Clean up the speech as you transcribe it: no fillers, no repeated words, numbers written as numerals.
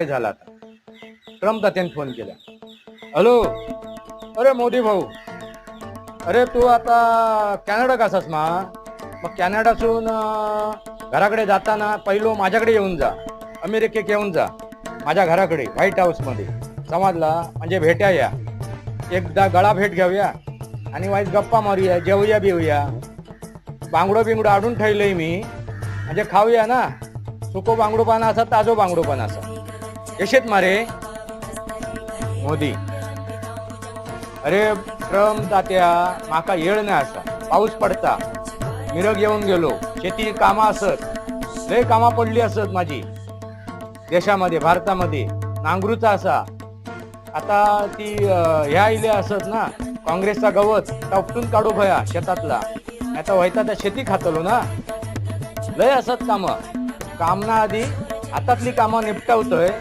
झाला आता. Trump तात्याने phone केला. हॅलो, अरे मोदी भाऊ, अरे तू आता कॅनडा कसास मग कॅनडासून घराकडे जाताना पहिलो माझ्याकडे येऊन जा, अमेरिकेत येऊन जा, माझ्या घराकडे व्हाईट हाऊसमध्ये समजला. म्हणजे भेट्या या, एकदा गळा भेट घेऊया आणि वाईट गप्पा मारूया, जेवूया बिवूया. बांगडो बिंगडो आडून ठेवलंय मी, म्हणजे खाऊया ना. सुको बांगडो पाना असा, ताजो बांगडो पाना असा. यशेत मारे मोदी. अरे ट्रम्प तात्या, माका येळ नाही असा, पाऊस पडता, मिरग येऊन गेलो, शेती कामा असत, लय कामा पडली असत माझी देशामध्ये, भारतामध्ये. नांगरूचा असा आता ती ह्या इले असत ना, काँग्रेसचा गवत उपटून काढू भया शेतातला, आता व्हायचा त्या शेती खातलो ना. लय असत कामं. कामना आधी हातातली कामं निपटवतोय.